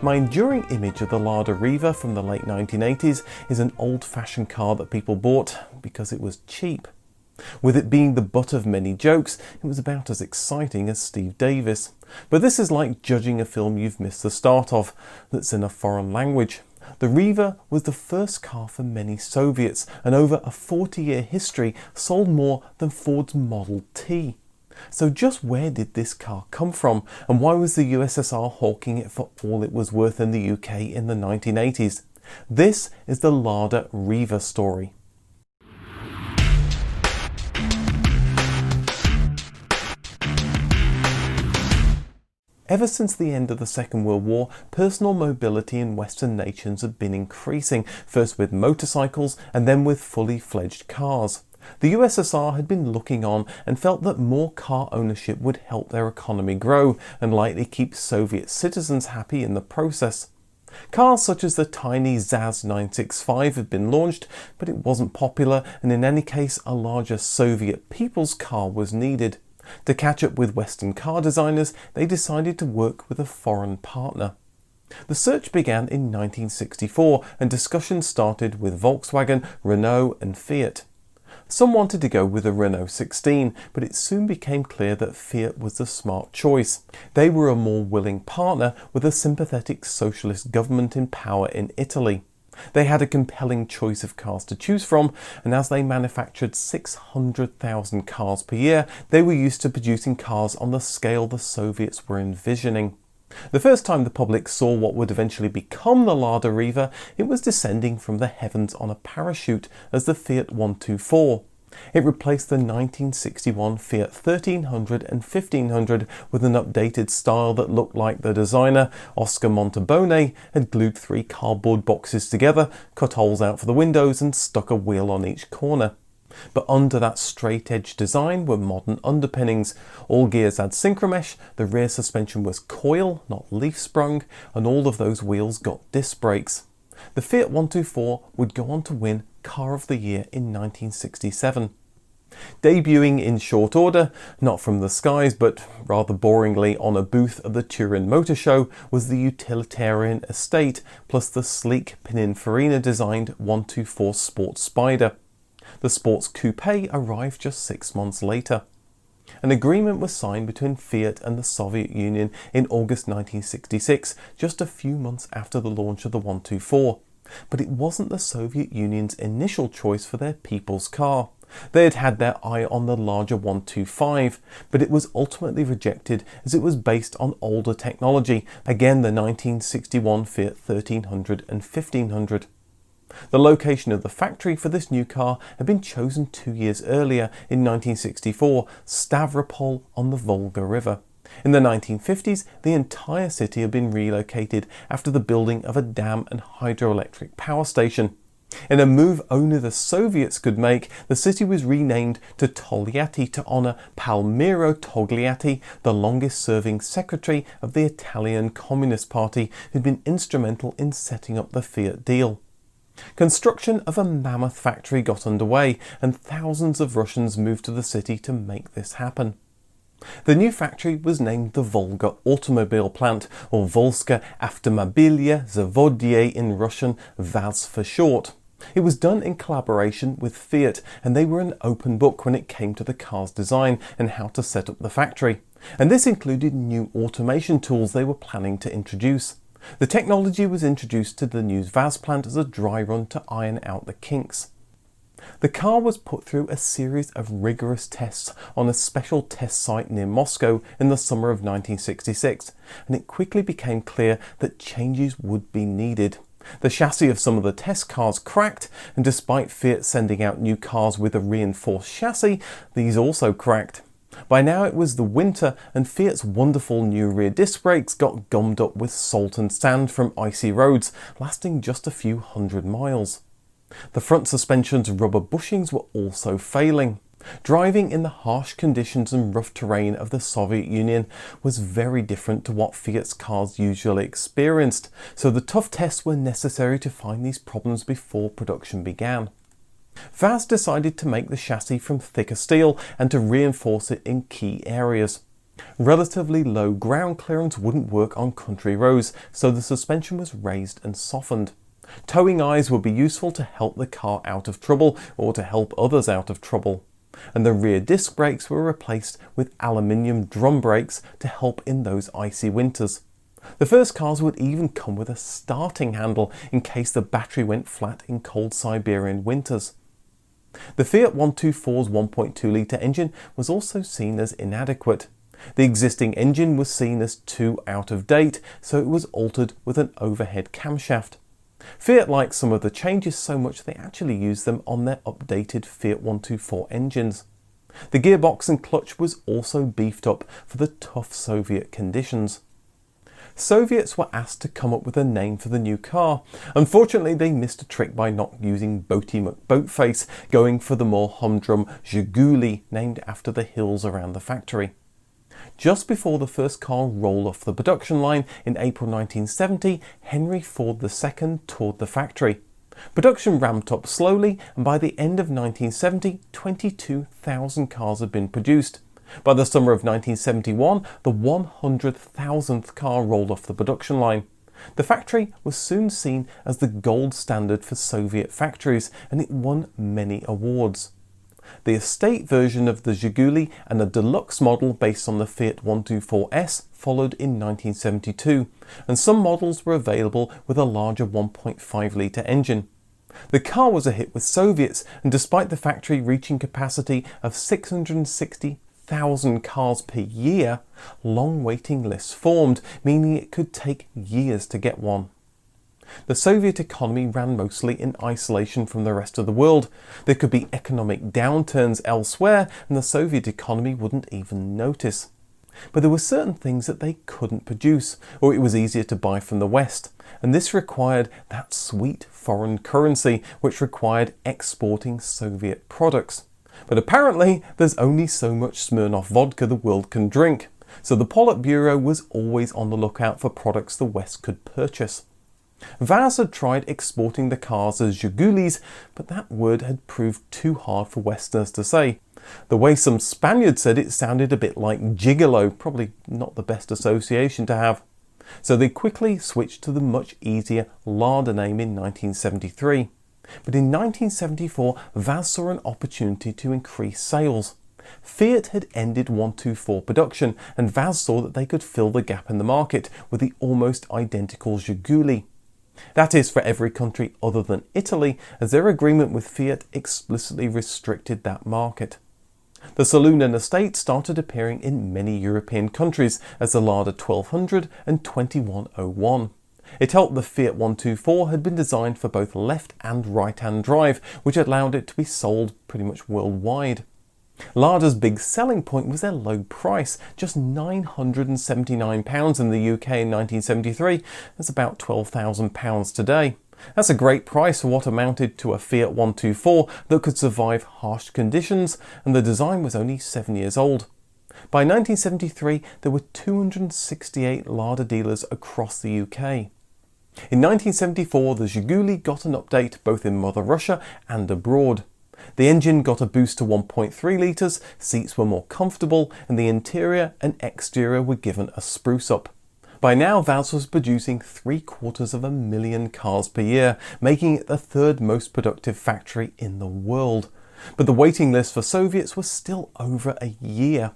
My enduring image of the Lada Riva from the late 1980s is an old-fashioned car that people bought because it was cheap. With it being the butt of many jokes, it was about as exciting as Steve Davis. But this is like judging a film you've missed the start of, that's in a foreign language. The Riva was the first car for many Soviets, and over a 40-year history sold more than Ford's Model T. So just where did this car come from, and why was the USSR hawking it for all it was worth in the UK in the 1980s? This is the Lada Riva story. Ever since the end of the Second World War, personal mobility in Western nations had been increasing, first with motorcycles and then with fully fledged cars. The USSR had been looking on and felt that more car ownership would help their economy grow and likely keep Soviet citizens happy in the process. Cars such as the tiny ZAZ 965 had been launched, but it wasn't popular, and in any case a larger Soviet people's car was needed. To catch up with Western car designers, they decided to work with a foreign partner. The search began in 1964 and discussions started with Volkswagen, Renault and Fiat. Some wanted to go with a Renault 16, but it soon became clear that Fiat was the smart choice. They were a more willing partner with a sympathetic socialist government in power in Italy. They had a compelling choice of cars to choose from, and as they manufactured 600,000 cars per year, they were used to producing cars on the scale the Soviets were envisioning. The first time the public saw what would eventually become the Lada Riva, it was descending from the heavens on a parachute as the Fiat 124. It replaced the 1961 Fiat 1300 and 1500 with an updated style that looked like the designer, Oscar Montabone, had glued 3 cardboard boxes together, cut holes out for the windows and stuck a wheel on each corner. But under that straight-edge design were modern underpinnings. All gears had synchromesh, the rear suspension was coil, not leaf-sprung, and all of those wheels got disc brakes. The Fiat 124 would go on to win Car of the Year in 1967. Debuting in short order, not from the skies but rather boringly on a booth at the Turin Motor Show, was the utilitarian Estate plus the sleek Pininfarina designed 124 Sport Spider. The Sports Coupe arrived just 6 months later. An agreement was signed between Fiat and the Soviet Union in August 1966, just a few months after the launch of the 124. But it wasn't the Soviet Union's initial choice for their people's car. They had had their eye on the larger 125, but it was ultimately rejected as it was based on older technology, again the 1961 Fiat 1300 and 1500. The location of the factory for this new car had been chosen 2 years earlier in 1964, Stavropol on the Volga River. In the 1950s, the entire city had been relocated after the building of a dam and hydroelectric power station. In a move only the Soviets could make, the city was renamed to Togliatti to honour Palmiro Togliatti, the longest-serving secretary of the Italian Communist Party, who'd been instrumental in setting up the Fiat deal. Construction of a mammoth factory got underway, and thousands of Russians moved to the city to make this happen. The new factory was named the Volga Automobile Plant, or Volska Avtomobilye Zavodye in Russian, VAZ for short. It was done in collaboration with Fiat, and they were an open book when it came to the car's design and how to set up the factory. And this included new automation tools they were planning to introduce. The technology was introduced to the new VAZ plant as a dry run to iron out the kinks. The car was put through a series of rigorous tests on a special test site near Moscow in the summer of 1966, and it quickly became clear that changes would be needed. The chassis of some of the test cars cracked, and despite Fiat sending out new cars with a reinforced chassis, these also cracked. By now it was the winter, and Fiat's wonderful new rear disc brakes got gummed up with salt and sand from icy roads, lasting just a few hundred miles. The front suspension's rubber bushings were also failing. Driving in the harsh conditions and rough terrain of the Soviet Union was very different to what Fiat's cars usually experienced, so the tough tests were necessary to find these problems before production began. VAZ decided to make the chassis from thicker steel and to reinforce it in key areas. Relatively low ground clearance wouldn't work on country roads, so the suspension was raised and softened. Towing eyes would be useful to help the car out of trouble or to help others out of trouble. And the rear disc brakes were replaced with aluminium drum brakes to help in those icy winters. The first cars would even come with a starting handle in case the battery went flat in cold Siberian winters. The Fiat 124's 1.2 litre engine was also seen as inadequate. The existing engine was seen as too out of date, so it was altered with an overhead camshaft. Fiat liked some of the changes so much they actually used them on their updated Fiat 124 engines. The gearbox and clutch was also beefed up for the tough Soviet conditions. Soviets were asked to come up with a name for the new car. Unfortunately, they missed a trick by not using Boaty McBoatface, going for the more humdrum Zhiguli, named after the hills around the factory. Just before the first car rolled off the production line in April 1970, Henry Ford II toured the factory. Production ramped up slowly, and by the end of 1970, 22,000 cars had been produced. By the summer of 1971, the 100,000th car rolled off the production line. The factory was soon seen as the gold standard for Soviet factories, and it won many awards. The estate version of the Zhiguli and a deluxe model based on the Fiat 124S followed in 1972, and some models were available with a larger 1.5 litre engine. The car was a hit with Soviets, and despite the factory reaching capacity of 660,000 cars per year, long waiting lists formed, meaning it could take years to get one. The Soviet economy ran mostly in isolation from the rest of the world. There could be economic downturns elsewhere, and the Soviet economy wouldn't even notice. But there were certain things that they couldn't produce, or it was easier to buy from the West, and this required that sweet foreign currency, which required exporting Soviet products. But apparently, there's only so much Smirnoff vodka the world can drink, so the Politburo was always on the lookout for products the West could purchase. Vaz had tried exporting the cars as Zhigulis, but that word had proved too hard for Westerners to say. The way some Spaniards said it sounded a bit like gigolo, probably not the best association to have. So they quickly switched to the much easier Lada name in 1973. But in 1974, Vaz saw an opportunity to increase sales. Fiat had ended 124 production, and Vaz saw that they could fill the gap in the market with the almost identical Zhiguli. That is, for every country other than Italy, as their agreement with Fiat explicitly restricted that market. The saloon and estate started appearing in many European countries as the Lada 1200 and 2101. It helped the Fiat 124 had been designed for both left and right-hand drive, which allowed it to be sold pretty much worldwide. Lada's big selling point was their low price, just £979 in the UK in 1973. That's about £12,000 today. That's a great price for what amounted to a Fiat 124 that could survive harsh conditions, and the design was only 7 years old. By 1973, there were 268 Lada dealers across the UK. In 1974, the Zhiguli got an update both in Mother Russia and abroad. The engine got a boost to 1.3 litres, seats were more comfortable, and the interior and exterior were given a spruce up. By now, Vaz was producing 750,000 cars per year, making it the third most productive factory in the world. But the waiting list for Soviets was still over a year.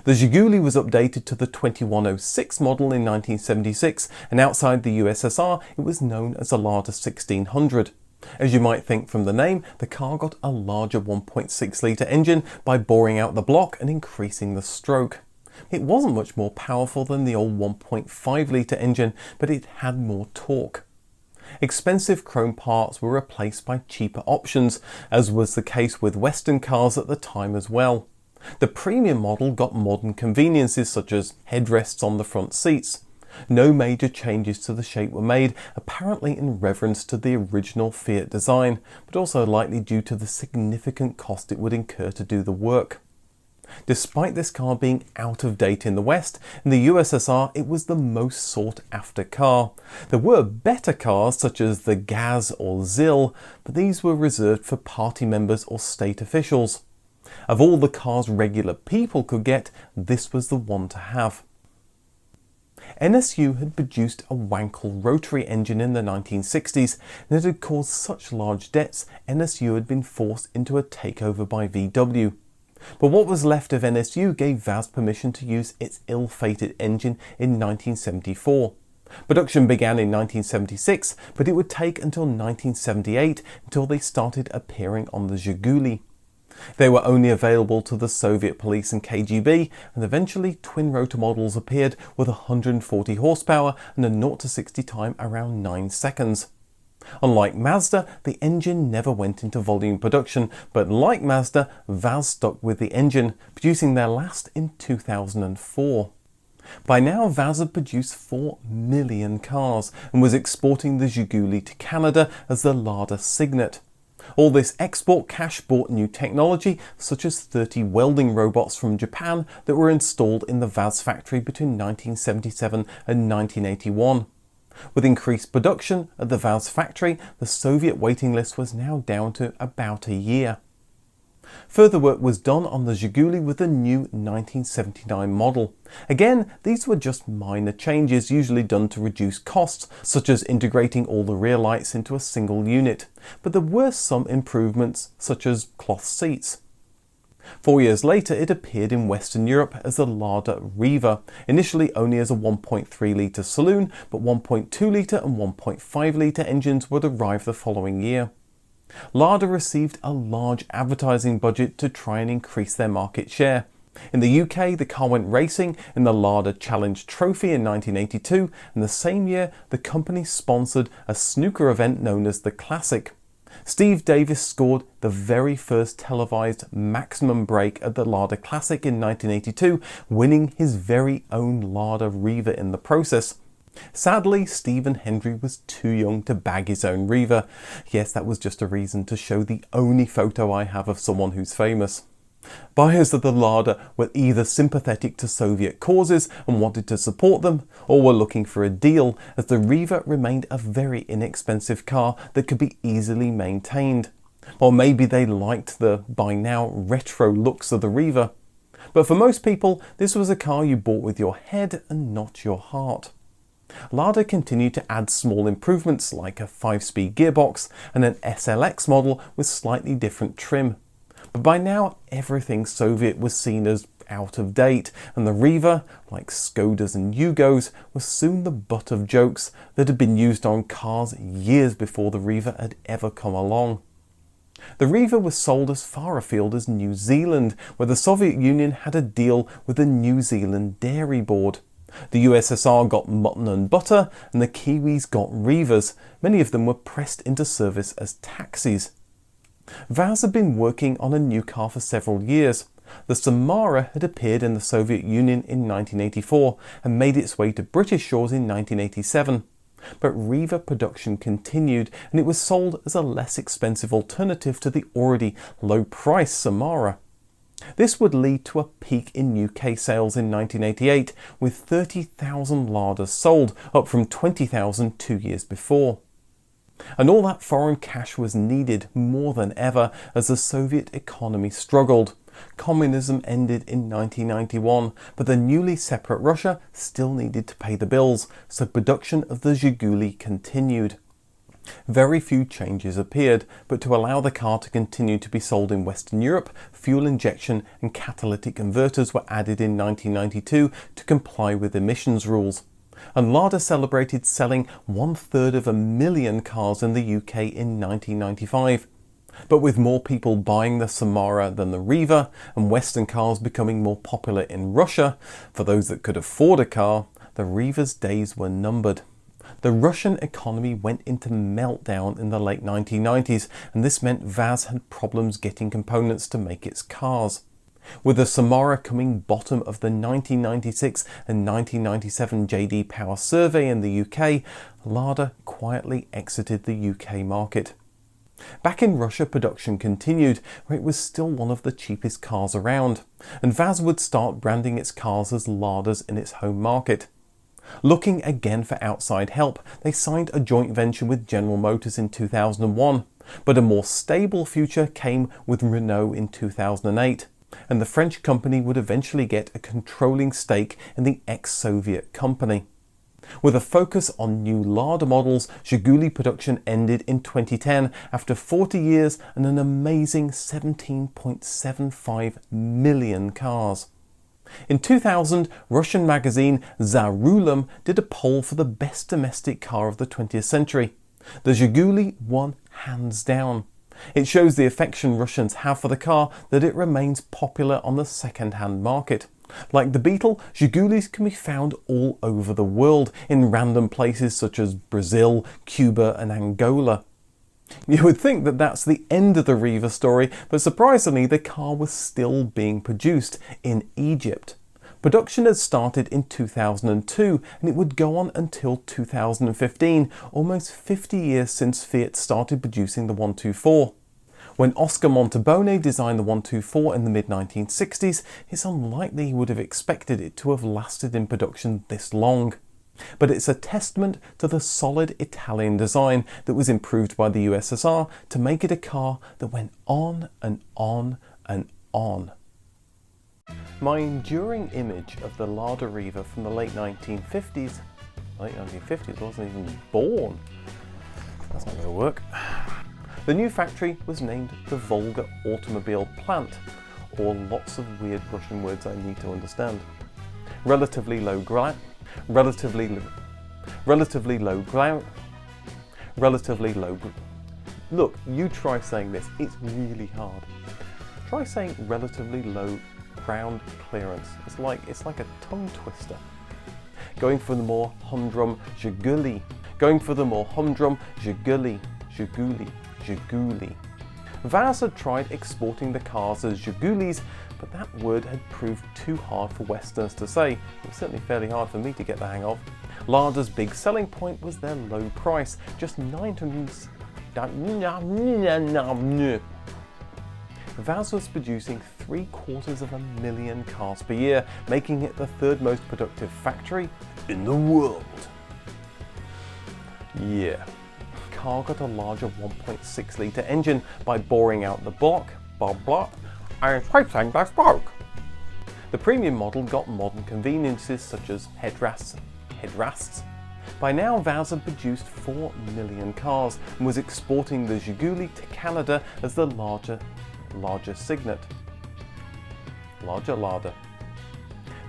The Zhiguli was updated to the 2106 model in 1976, and outside the USSR it was known as the Lada 1600. As you might think from the name, the car got a larger 1.6 litre engine by boring out the block and increasing the stroke. It wasn't much more powerful than the old 1.5 litre engine, but it had more torque. Expensive chrome parts were replaced by cheaper options, as was the case with Western cars at the time as well. The premium model got modern conveniences such as headrests on the front seats. No major changes to the shape were made, apparently in reverence to the original Fiat design, but also likely due to the significant cost it would incur to do the work. Despite this car being out of date in the West, in the USSR it was the most sought after car. There were better cars such as the Gaz or ZIL, but these were reserved for party members or state officials. Of all the cars regular people could get, this was the one to have. NSU had produced a Wankel rotary engine in the 1960s, and it had caused such large debts NSU had been forced into a takeover by VW. But what was left of NSU gave Vaz permission to use its ill-fated engine in 1974. Production began in 1976, but it would take until 1978 until they started appearing on the Zhiguli. They were only available to the Soviet police and KGB, and eventually twin-rotor models appeared with 140 horsepower and a 0 to 60 time around 9 seconds. Unlike Mazda, the engine never went into volume production, but like Mazda, Vaz stuck with the engine, producing their last in 2004. By now, Vaz had produced 4 million cars and was exporting the Zhiguli to Canada as the Lada Signet. All this export cash bought new technology, such as 30 welding robots from Japan that were installed in the Vaz factory between 1977 and 1981. With increased production at the Vaz factory, the Soviet waiting list was now down to about a year. Further work was done on the Zhiguli with the new 1979 model. Again, these were just minor changes usually done to reduce costs, such as integrating all the rear lights into a single unit. But there were some improvements, such as cloth seats. 4 years later, it appeared in Western Europe as the Lada Riva, initially only as a 1.3 litre saloon, but 1.2 litre and 1.5 litre engines would arrive the following year. Lada received a large advertising budget to try and increase their market share. In the UK, the car went racing in the Lada Challenge Trophy in 1982, and the same year the company sponsored a snooker event known as the Classic. Steve Davis scored the very first televised maximum break at the Lada Classic in 1982, winning his very own Lada Riva in the process. Sadly, Stephen Hendry was too young to bag his own Riva. Yes, that was just a reason to show the only photo I have of someone who's famous. Buyers of the Lada were either sympathetic to Soviet causes and wanted to support them, or were looking for a deal, as the Riva remained a very inexpensive car that could be easily maintained. Or maybe they liked the, by now, retro looks of the Riva. But for most people, this was a car you bought with your head and not your heart. Lada continued to add small improvements like a 5-speed gearbox and an SLX model with slightly different trim. But by now, everything Soviet was seen as out of date, and the Riva, like Skodas and Yugos, was soon the butt of jokes that had been used on cars years before the Riva had ever come along. The Riva was sold as far afield as New Zealand, where the Soviet Union had a deal with the New Zealand Dairy Board. The USSR got mutton and butter, and the Kiwis got Rivas. Many of them were pressed into service as taxis. Vaz had been working on a new car for several years. The Samara had appeared in the Soviet Union in 1984 and made its way to British shores in 1987. But Riva production continued, and it was sold as a less expensive alternative to the already low-priced Samara. This would lead to a peak in UK sales in 1988, with 30,000 Ladas sold, up from 20,000 2 years before. And all that foreign cash was needed more than ever as the Soviet economy struggled. Communism ended in 1991, but the newly separate Russia still needed to pay the bills, so production of the Zhiguli continued. Very few changes appeared, but to allow the car to continue to be sold in Western Europe, fuel injection and catalytic converters were added in 1992 to comply with emissions rules. And Lada celebrated selling 1/3 of a million cars in the UK in 1995. But with more people buying the Samara than the Riva, and Western cars becoming more popular in Russia, for those that could afford a car, the Riva's days were numbered. The Russian economy went into meltdown in the late 1990s, and this meant Vaz had problems getting components to make its cars. With the Samara coming bottom of the 1996 and 1997 JD Power survey in the UK, Lada quietly exited the UK market. Back in Russia, production continued, where it was still one of the cheapest cars around, and Vaz would start branding its cars as Ladas in its home market. Looking again for outside help, they signed a joint venture with General Motors in 2001. But a more stable future came with Renault in 2008, and the French company would eventually get a controlling stake in the ex-Soviet company. With a focus on new Lada models, Zhiguli production ended in 2010 after 40 years and an amazing 17.75 million cars. In 2000, Russian magazine Za Rulam did a poll for the best domestic car of the 20th century. The Zhiguli won hands down. It shows the affection Russians have for the car that it remains popular on the second-hand market. Like the Beetle, Zhigulis can be found all over the world, in random places such as Brazil, Cuba and Angola. You would think that that's the end of the Riva story, but surprisingly the car was still being produced in Egypt. Production had started in 2002 and it would go on until 2015, almost 50 years since Fiat started producing the 124. When Oscar Montebone designed the 124 in the mid-1960s, it's unlikely he would have expected it to have lasted in production this long. But it's a testament to the solid Italian design that was improved by the USSR to make it a car that went on and on and on. My enduring image of the Lada Riva from the late 1950s, I wasn't even born. That's not going to work. The new factory was named the Volga Automobile Plant, or lots of weird Russian words I need to understand. Relatively low ground. Look, you try saying this, it's really hard. Try saying relatively low ground clearance. It's like a tongue twister. Going for the more humdrum Zhiguli. Zhiguli. Vaz had tried exporting the cars as Zhigulis, but that word had proved too hard for Westerners to say. It was certainly fairly hard for me to get the hang of. Lada's big selling point was their low price, just 900. Vaz was producing 750,000 cars per year, making it the third most productive factory in the world. Yeah. Car got a larger 1.6 litre engine by boring out the block, and fixing the spoke. The premium model got modern conveniences such as headrests. By now, Vaz had produced 4 million cars and was exporting the Zhiguli to Canada as the larger Signet. Larger Lada.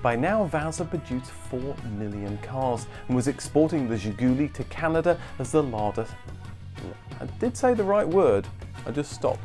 By now, Vaz had produced 4 million cars and was exporting the Zhiguli to Canada as the Lada. I did say the right word, I just stopped.